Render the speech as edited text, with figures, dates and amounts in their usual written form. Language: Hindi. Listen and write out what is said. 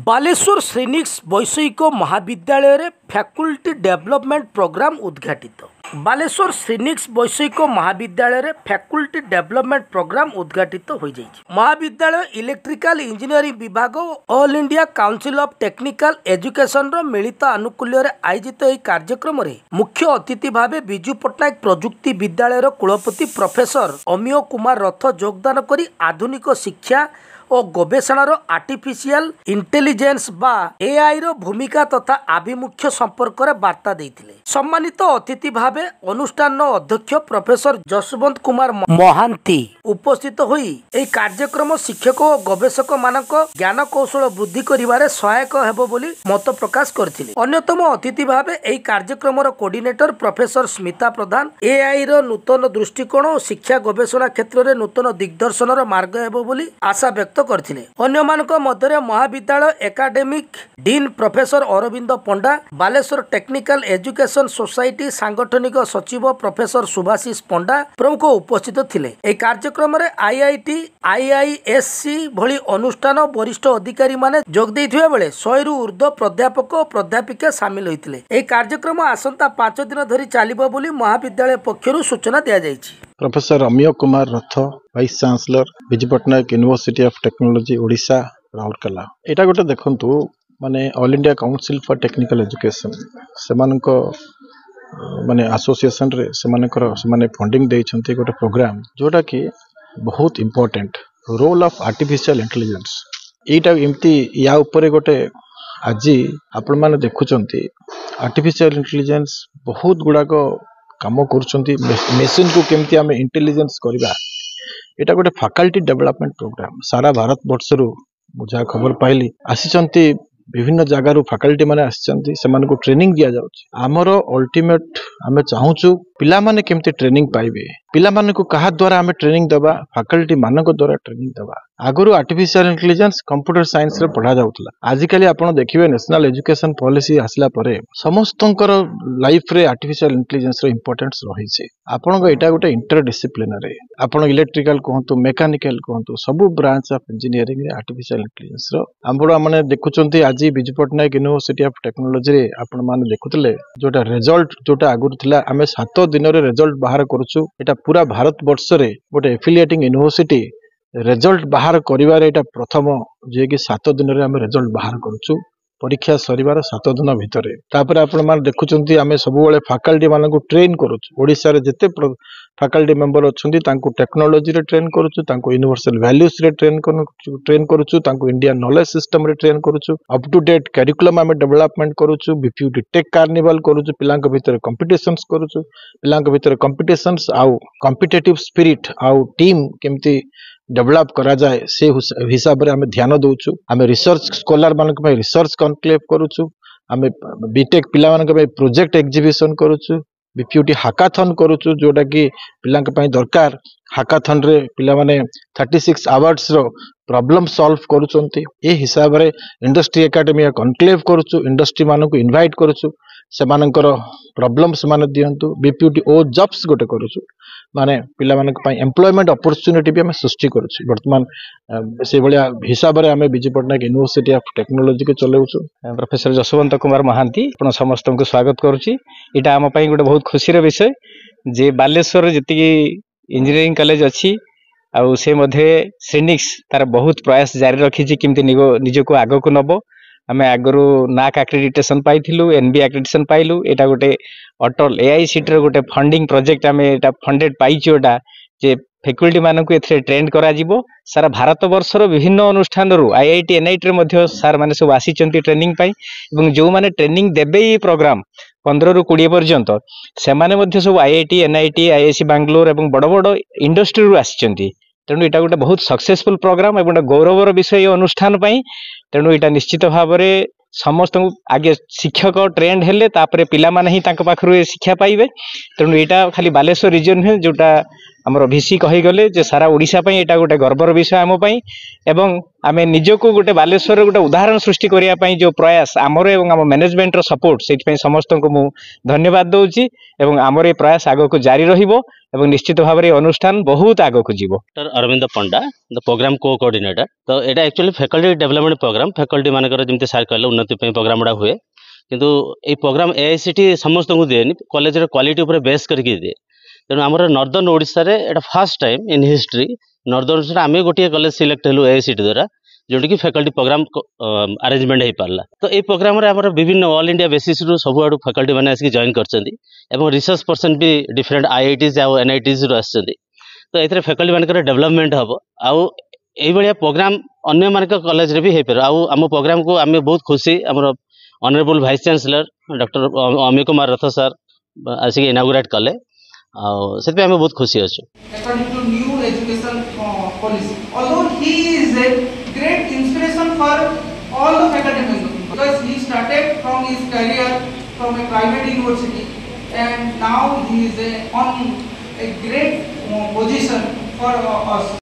बालेश्वर श्रीनिक्स वैषयिक महाविद्यालय रे फैकल्टी डेवलपमेंट प्रोग्राम उद्घाटित। बालेश्वर श्रीनिक्स वैषयिक महाविद्यालय रे फैकल्टी डेवलपमेंट प्रोग्राम उद्घाटित हो जाइछि। महाविद्यालय इलेक्ट्रिकल इंजीनियरिंग विभाग all India council of technical education रो मिलित आनुकूल्य रे आयोजित एही कार्यक्रम रे मुख्य अतिथि भावे बिजू पट्टनायक प्रजुक्ति विद्यालय रो कुलपति प्रोफेसर अमिय कुमार रथ योगदान करी आधुनिक शिक्षा और गवेषणार आर्टिफिशियल इंटेलिजेंस बा एआई रो भूमिका तथा आभिमुख्य संपर्क रे वार्ता देइथिले। सम्मानित अतिथि भावे अनुष्ठान अध्यक्ष प्रोफेसर जसवंत कुमार महांती उपस्थित होई एई कार्यक्रम शिक्षक और गवेषक मानक ज्ञान कौशल वृद्धि करिवारे सहायक हेबो बोली मत प्रकाश करथिले। अन्यतम अतिथि भावे एई कार्यक्रम रो कोऑर्डिनेटर प्रोफेसर स्मिता प्रधान एआई रो नूतन दृष्टिकोण और शिक्षा गवेषणा क्षेत्र रे नूतन दिग्दर्शन रो मार्ग हेबो बोली आशा व्यक्त करथिले। अन्य मानक मध्य महाविद्यालय एकाडेमिक डीन प्रोफेसर अरविंद पंडा, बालेश्वर टेक्निकल एजुकेशन सोसाइटी सांगठनिक सचिव प्रोफेसर सुभाषिष पंडा प्रमुख उपस्थित थिले। ए कार्यक्रम रे आईआईटी आईआईएससी भली अनुष्ठान वरिष्ठ अधिकारी माने जोग दैथिबा बेले 100 रु ऊर्ध्व प्राध्यापक और प्राध्यापिका शामिल होइथिले। ए कार्यक्रम आसंता 5 दिन धरि चालिबो बोली महाविद्यालय पक्षरु सूचना दिया जायछि। Professor Amiya Kumar Rath, vice chancellor Biju Patnaik university of technology Odisha Rourkela. एटा गोटे देखंतु माने all India council for technical education सेमानक माने एसोसिएशन रे सेमाने फंडिंग देइछन्ती गोटे प्रोग्राम जोटा कि बहुत important role of artificial intelligence. एटा एमती या ऊपर गोटे आज आपण माने देखुचन्ती आर्टिफिशियल इंटेलिजेंस बहुत गुडाक काम करुचंती। मेसिन को केमती आमे इंटेलिजेंस करबा एटा गोटे फैकल्टी डेवलपमेंट प्रोग्राम सारा भारत वर्ष रु मुझा खबर पाइली आसीचंती। विभिन्न जगार फैकल्टी माने आसीचंती, सेमानको ट्रेनिंग दिया जाउची। हमर अल्टीमेट आमे चाहूचु पिला माने केमती ट्रेनिंग पाइबे, पिला माने को कहा द्वारा आमे ट्रेनिंग दबा, फैकल्टी मानक द्वारा ट्रेनिंग दबा। आगुरु आर्टिफिशियल इंटेलिजेंस कंप्यूटर साइंस रे पढ़ा जाउतला। आजिकली आपण देखिबे नेशनल एजुकेशन पॉलिसी आसला परे समस्तंकर लाइफ रे आर्टिफिशियल इंटेलिजेंस रो इंपोर्टेंस रहिছে। आपण को एटा गोटे इंटरडिसिप्लिनरी आपण इलेक्ट्रिकल कहंतु मेकानिकल कहंतु सब ब्रांच ऑफ इंजीनियरिंग रे आर्टिफिशियल इंटेलिजेंस रो हमबडा माने देखुचंती। आज Biju Patnaik university of technology रे आपण माने देखुतले जोटा रिजल्ट जोटा आगुरु थिला आमे 7 दिन रे रिजल्ट बाहर करूछु। एटा पूरा भारत वर्ष रे गोटे एफिलिएटिंग यूनिवर्सिटी रिजल्ट बाहर करिवारे एटा प्रथम जे कि 7 दिन रे आमे रिजल्ट बाहर करूछु। परीक्षा सरीबार 7 दिन भितरे तापर आपण मान देखुचंती आमे सब बेले फैकल्टी मानकु ट्रेन करूछु। ओडिसा रे जते फैकल्टी मेंबर अछंती तांको टेक्नोलॉजी रे ट्रेन करूछु, तांको यूनिवर्सल वैल्यूज रे ट्रेन करूछु, तांको इंडिया नॉलेज सिस्टम रे ट्रेन करूछु। अप टू डेट करिकुलम आमे डेवलपमेंट करूछु। बीपीयूटी टेक कार्निवल करूछु। पिलांक भितर कंपटीशंस करूछु। पिलांक भितर कंपटीशंस आउ कॉम्पिटिटिव स्पिरिट आउ टीम केमती डेवलप करा जाए से हिसाब रे हमें ध्यान दउछु। हमें रिसर्च स्कॉलर मानक में रिसर्च कॉन्क्लेव करूछु। हमें बीटेक पिला मानक में प्रोजेक्ट एग्जीबिशन करूछु। बीपीयूटी हाकाथन करूछु जोटा कि पिलांक पई दरकार। हाकाथन रे पिला माने 36 आवर्स रो प्रॉब्लम सॉल्व करूचंती। ए हिसाब रे इंडस्ट्री एकेडमी कॉन्क्लेव करूछु। इंडस्ट्री मानक इनवाइट करूछु, सेमानकर प्रॉब्लम्स माने दियंतु। बीपीयूटी ओ जॉब्स गोटे करूछु माने पिला मानक पई एम्प्लॉयमेंट अपॉर्चुनिटी भी हम सृष्टि करूछु। वर्तमान से भलिया हिसाब रे हमें Biju Patnaik university of technology के चलाउछु। प्रोफेसर जसवंत कुमार महांती आपण समस्त को स्वागत करूची। एटा हम पई गोटे बहुत खुशी रे विषय जे बालेश्वर जति इंजीनियरिंग कॉलेज अछि आउ से मध्ये श्रीनिक्स तार बहुत प्रयास जारी रखी किमती निज को आग को नब। आम आगु नाक एक्रेडिटेशन पाइलु, एनबी एक्रेडिटेशन पाइलु। एटा गोटे अटल एआईसीटी रो गोटे फंडिंग प्रोजेक्ट आम एटा फंडेड पाइछु। एटा जे फैकल्टी मानक एथे ट्रेन करा जिवो। सारा भारत वर्षर विभिन्न अनुष्ठान रु आईआईटी एनआईटी रे मध्ये सार माने सब आसीचंती ट्रेनिंग पाई एवं जो माने ट्रेनिंग देबे ई प्रोग्राम 15 रु 20 पर्यंत से माने मध्ये सब आईआईटी एनआईटी आईआईसी बेंगलोर एवं बड़ बड़ इंडस्ट्री रु आसीचंती। तेणु एटा गोटे बहुत सक्सेसफुल प्रोग्राम एवं गौरवर विषय अनुष्ठान पाई। तेणु एटा निश्चित भाव में समस्त आगे शिक्षक ट्रेंड हेले तापरे पिला माने ही तांको पाखरु शिक्षा पाइबे। तेणु एटा खाली बालेश्वर रीजन है जोटा आमर भिसी कहीगले जे सारा ओडिशा पई एटा गोटे गर्वर विषय आम पई एवं आमे निजको गोटे बालेश्वर गोटे उदाहरण सृष्टि करिया पई जो प्रयास आमर एवं आम मैनेजमेंट रो सपोर्ट सेति पई समस्त को मु धन्यवाद दउची एवं आमर ए प्रयास आगो को जारी रहिबो एवं निश्चित भाव में अनुष्ठान बहुत आगो को जीवो। Doctor Arvind Panda the programme coordinator. तो एटा actually faculty development programme faculty मानकर जमते सार कहले उन्नति पई प्रोग्राम डा हुए किंतु ए प्रोग्राम एआईसीटी समस्त को दिएनि कॉलेज रे क्वालिटी ऊपर बेस करके दिए तेणु आमर नॉर्दर्न ओडिशा रे एटा first time in history northern Odisha आमे गोटे कॉलेज सिलेक्ट हेलु एआईसीटी द्वारा जोटी की फैकल्टी प्रोग्राम अरेंजमेंट हो पारला। तो ये प्रोग्राम रे हमर विभिन्न ऑल इंडिया बेसिस रु सब आडू फैकल्टी माने आसी जॉइन करछंदी एवं रिसर्च पर्सन भी डिफरेंट आईआईटीज आ एनआईटीज रु आछंदी। तो एथरे फैकल्टी मानकर डेवलपमेंट हबो आउ एई बढिया प्रोग्राम अन्य मानक कॉलेज रे भी हे पर आउ हम प्रोग्राम को आमे बहुत खुशी हमर honourable vice chancellor doctor Amiya Kumar रथ सर आसी इनागुरेट कले आउ सेति आमे बहुत खुशी अछु। According to new education policy, although he is a great inspiration for all the faculty members because he started from his career from a private university and now he is on a great position for us.